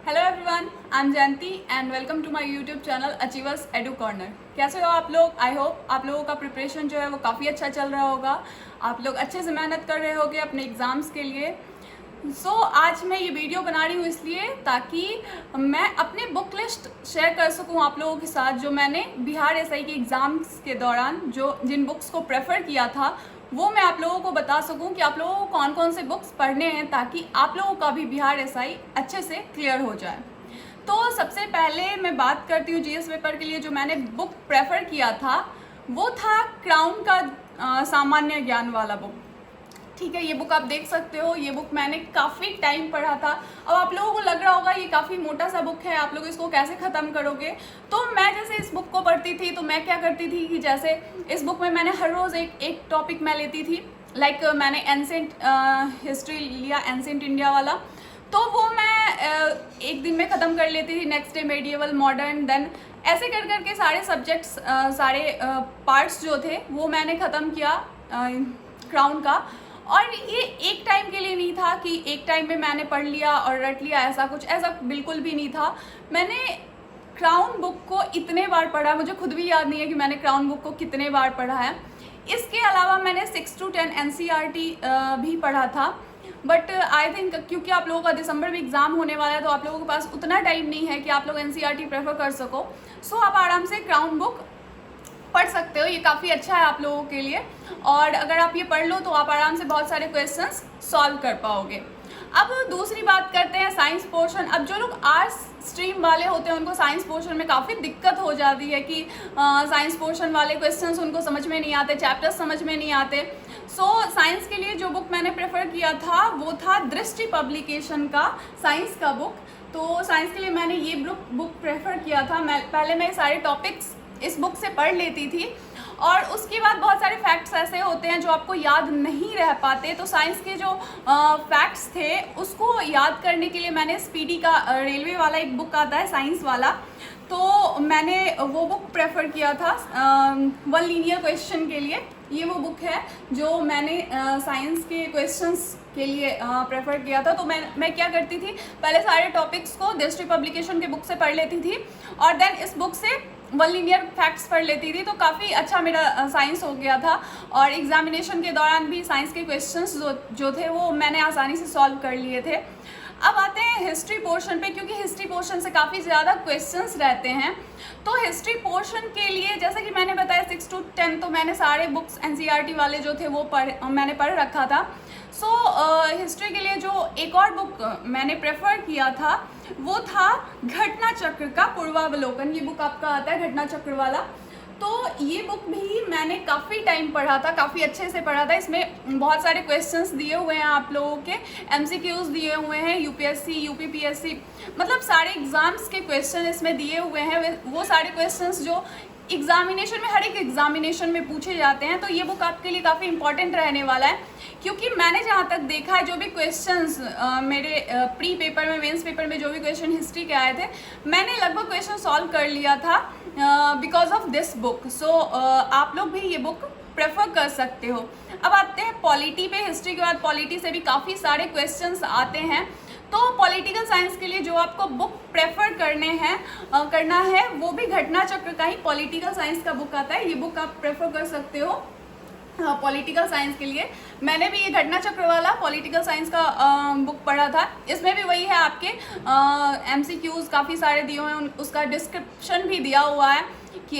Hello everyone, I am Jayanti and welcome to my YouTube channel achievers edu corner. कैसे हो आप लोग? I hope आप लोगों का प्रिपरेशन जो है वो काफ़ी अच्छा चल रहा होगा। आप लोग अच्छे से मेहनत कर रहे होगे अपने एग्ज़ाम्स के लिए। आज मैं ये वीडियो बना रही हूँ इसलिए ताकि मैं अपनी बुक लिस्ट शेयर कर सकूँ आप लोगों के साथ, जो मैंने बिहार एसआई के एग्ज़ाम्स के दौरान जिन बुक्स को प्रेफर किया था वो मैं आप लोगों को बता सकूं कि आप लोगों को कौन कौन से बुक्स पढ़ने हैं, ताकि आप लोगों का भी बिहार एसआई अच्छे से क्लियर हो जाए। तो सबसे पहले मैं बात करती हूँ जीएस पेपर के लिए जो मैंने बुक प्रेफर किया था, वो था क्राउन का सामान्य ज्ञान वाला बुक। ठीक है, ये बुक आप देख सकते हो। ये बुक मैंने काफ़ी टाइम पढ़ा था। अब आप लोगों को लग रहा होगा ये काफ़ी मोटा सा बुक है, आप लोग इसको कैसे ख़त्म करोगे। तो मैं जैसे इस बुक को पढ़ती थी तो मैं क्या करती थी कि जैसे इस बुक में मैंने हर रोज़ एक टॉपिक मैं लेती थी। लाइक मैंने एंसेंट हिस्ट्री लिया, एंसेंट इंडिया वाला, तो वो मैं एक दिन में ख़त्म कर लेती थी। Next day medieval, modern, then ऐसे कर करके सारे सब्जेक्ट्स, सारे पार्ट्स जो थे वो मैंने ख़त्म किया क्राउन का। और ये एक टाइम के लिए नहीं था कि एक टाइम में मैंने पढ़ लिया और रट लिया, ऐसा बिल्कुल भी नहीं था। मैंने क्राउन बुक को इतने बार पढ़ा, मुझे खुद भी याद नहीं है कि मैंने क्राउन बुक को कितने बार पढ़ा है। इसके अलावा मैंने 6 to 10 एनसीईआरटी भी पढ़ा था, बट आई थिंक क्योंकि आप लोगों का दिसंबर में एग्ज़ाम होने वाला है तो आप लोगों के पास उतना टाइम नहीं है कि आप लोग एनसीईआरटी प्रेफर कर सको। सो आप आराम से क्राउन बुक पढ़ सकते हो, ये काफ़ी अच्छा है आप लोगों के लिए। और अगर आप ये पढ़ लो तो आप आराम से बहुत सारे क्वेश्चंस सॉल्व कर पाओगे। अब दूसरी बात करते हैं साइंस पोर्शन। अब जो लोग आर्ट्स स्ट्रीम वाले होते हैं उनको साइंस पोर्शन में काफ़ी दिक्कत हो जाती है कि साइंस पोर्शन वाले क्वेश्चंस उनको समझ में नहीं आते, चैप्टर्स समझ में नहीं आते। साइंस के लिए जो बुक मैंने प्रेफर किया था वो था दृष्टि पब्लिकेशन का साइंस का बुक। तो साइंस के लिए मैंने ये बुक प्रेफर किया था। पहले मैं सारे टॉपिक्स इस बुक से पढ़ लेती थी और उसके बाद बहुत सारे फैक्ट्स ऐसे होते हैं जो आपको याद नहीं रह पाते। तो साइंस के जो फैक्ट्स थे उसको याद करने के लिए मैंने स्पीडी का रेलवे वाला एक बुक आता है साइंस वाला, तो मैंने वो बुक प्रेफर किया था वन लीनियर क्वेश्चन के लिए। ये वो बुक है जो मैंने साइंस के क्वेश्चंस के लिए प्रेफर किया था। तो मैं क्या करती थी, पहले सारे टॉपिक्स को दृष्टि पब्लिकेशन के बुक से पढ़ लेती थी और देन इस बुक से वन लीनियर फैक्ट्स पढ़ लेती थी। तो काफ़ी अच्छा मेरा साइंस हो गया था और एग्जामिनेशन के दौरान भी साइंस के क्वेश्चंस जो थे वो मैंने आसानी से सॉल्व कर लिए थे। अब आते हैं हिस्ट्री पोर्शन पे, क्योंकि हिस्ट्री पोर्शन से काफ़ी ज़्यादा क्वेश्चंस रहते हैं। तो हिस्ट्री पोर्शन के लिए जैसे कि मैंने बताया 6 to 10 तो मैंने सारे बुक्स एनसीईआरटी वाले जो थे वो मैंने पढ़ रखा था। हिस्ट्री के लिए जो एक और बुक मैंने प्रेफर किया था वो था घटना चक्र का पूर्वावलोकन। ये बुक आपका आता है घटना चक्र वाला। तो ये बुक भी मैंने काफ़ी टाइम पढ़ा था, काफ़ी अच्छे से पढ़ा था। इसमें बहुत सारे क्वेश्चंस दिए हुए हैं आप लोगों के, एमसीक्यूज दिए हुए हैं, यूपीएससी, यूपीपीएससी, मतलब सारे एग्ज़ाम्स के क्वेश्चन इसमें दिए हुए हैं। वो सारे क्वेश्चंस जो एग्जामिनेशन में, हर एक एग्जामिनेशन में पूछे जाते हैं। तो ये बुक आपके लिए काफ़ी इंपॉर्टेंट रहने वाला है, क्योंकि मैंने जहाँ तक देखा है जो भी क्वेश्चंस मेरे प्री पेपर में, मेंस पेपर में जो भी क्वेश्चन हिस्ट्री के आए थे, मैंने लगभग क्वेश्चन सॉल्व कर लिया था बिकॉज ऑफ दिस बुक। आप लोग भी ये बुक प्रेफर कर सकते हो। अब आते हैं पॉलिटी पे। हिस्ट्री के बाद पॉलिटी से भी काफ़ी सारे क्वेश्चंस आते हैं। तो पॉलिटिकल साइंस के लिए जो आपको बुक प्रेफर करना है वो भी घटना चक्र का ही पॉलिटिकल साइंस का बुक आता है। ये बुक आप प्रेफर कर सकते हो पॉलिटिकल साइंस के लिए। मैंने भी ये घटना चक्र वाला पॉलिटिकल साइंस का बुक पढ़ा था। इसमें भी वही है, आपके एमसीक्यूज काफ़ी सारे दिए हुए हैं, उसका डिस्क्रिप्शन भी दिया हुआ है कि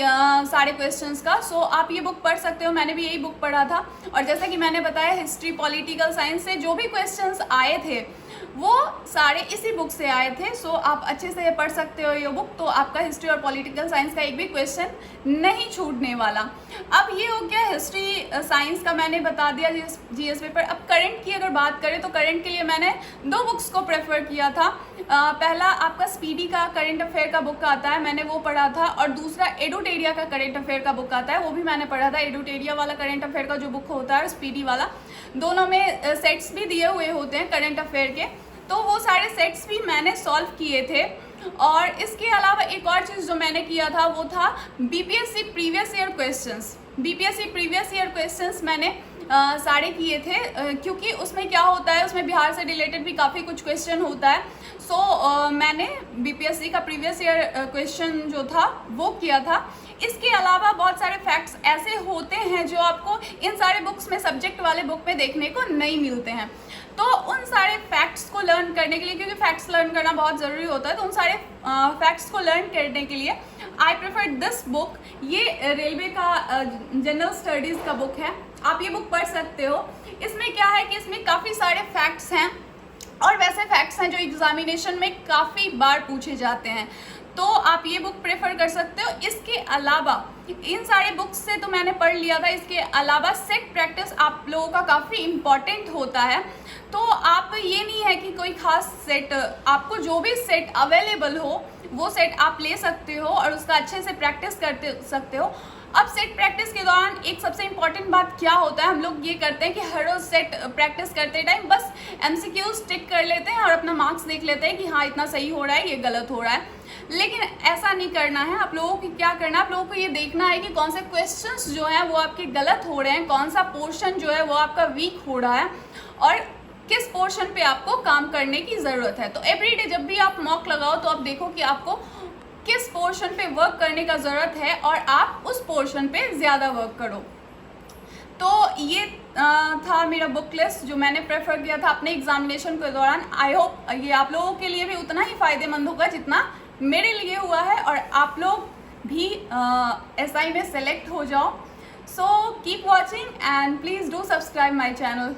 सारे क्वेश्चंस का। आप ये बुक पढ़ सकते हो। मैंने भी यही बुक पढ़ा था और जैसा कि मैंने बताया हिस्ट्री, पॉलिटिकल साइंस से जो भी क्वेश्चंस आए थे वो सारे इसी बुक से आए थे। आप अच्छे से पढ़ सकते हो ये बुक, तो आपका हिस्ट्री और पॉलिटिकल साइंस का एक भी क्वेश्चन नहीं छूटने वाला। अब ये हो गया हिस्ट्री साइंस का, मैंने बता दिया जीएस पेपर। अब करंट की अगर बात करें तो करंट के लिए मैंने 2 बुक्स को प्रेफर किया था। पहला आपका स्पीडी का करंट अफेयर का बुक आता है, मैंने वो पढ़ा था, और दूसरा एडुटेरिया का करंट अफेयर का बुक आता है, वो भी मैंने पढ़ा था। एडुटेरिया वाला करंट अफेयर का जो बुक होता है और स्पीडी वाला, दोनों में सेट्स भी दिए हुए होते हैं करंट अफेयर के। तो वो सारे सेट्स भी मैंने सॉल्व किए थे। और इसके अलावा एक और चीज़ जो मैंने किया था वो था BPSC previous year questions. BPSC previous year questions मैंने सारे किए थे, क्योंकि उसमें क्या होता है, उसमें बिहार से रिलेटेड भी काफ़ी कुछ क्वेश्चन होता है। सो मैंने बीपीएससी का प्रीवियस ईयर क्वेश्चन जो था वो किया था। इसके अलावा बहुत सारे फैक्ट्स ऐसे होते हैं जो आपको इन सारे बुक्स में, सब्जेक्ट वाले बुक में देखने को नहीं मिलते हैं। तो उन सारे फैक्ट्स को लर्न करने के लिए, क्योंकि फैक्ट्स लर्न करना बहुत ज़रूरी होता है, तो उन सारे फैक्ट्स को लर्न करने के लिए आई प्रेफर दिस बुक। ये रेलवे का जनरल स्टडीज़ का बुक है, आप ये बुक पढ़ सकते हो। इसमें क्या है कि इसमें काफ़ी सारे फैक्ट्स हैं और वैसे फैक्ट्स हैं जो एग्जामिनेशन में काफ़ी बार पूछे जाते हैं, तो आप ये बुक प्रेफर कर सकते हो। इसके अलावा इन सारे बुक्स से तो मैंने पढ़ लिया था, इसके अलावा सेट प्रैक्टिस आप लोगों का काफ़ी इम्पॉर्टेंट होता है। तो आप ये नहीं है कि कोई खास सेट, आपको जो भी सेट अवेलेबल हो वो सेट आप ले सकते हो और उसका अच्छे से प्रैक्टिस करते सकते हो। अब सेट प्रैक्टिस के दौरान एक सबसे इम्पॉर्टेंट बात क्या होता है, हम लोग ये करते हैं कि हर रोज सेट प्रैक्टिस करते टाइम बस एमसीक्यूज टिक कर लेते हैं और अपना मार्क्स देख लेते हैं कि हाँ इतना सही हो रहा है, ये गलत हो रहा है। लेकिन ऐसा नहीं करना है। आप लोगों को क्या करना है, आप लोगों को ये देखना है कि कौन से क्वेश्चंस जो हैं वो आपके गलत हो रहे हैं, कौन सा पोर्शन जो है वो आपका वीक हो रहा है और किस पोर्शन पे आपको काम करने की ज़रूरत है। तो एवरीडे जब भी आप मॉक लगाओ तो आप देखो कि आपको किस पोर्शन पे वर्क करने का ज़रूरत है और आप उस पोर्शन पे ज़्यादा वर्क करो। तो ये था मेरा बुक लिस्ट जो मैंने प्रेफर किया था अपने एग्जामिनेशन के दौरान। आई होप ये आप लोगों के लिए भी उतना ही फ़ायदेमंद होगा जितना मेरे लिए हुआ है और आप लोग भी एसआई में सेलेक्ट हो जाओ। So keep watching and please do subscribe my channel.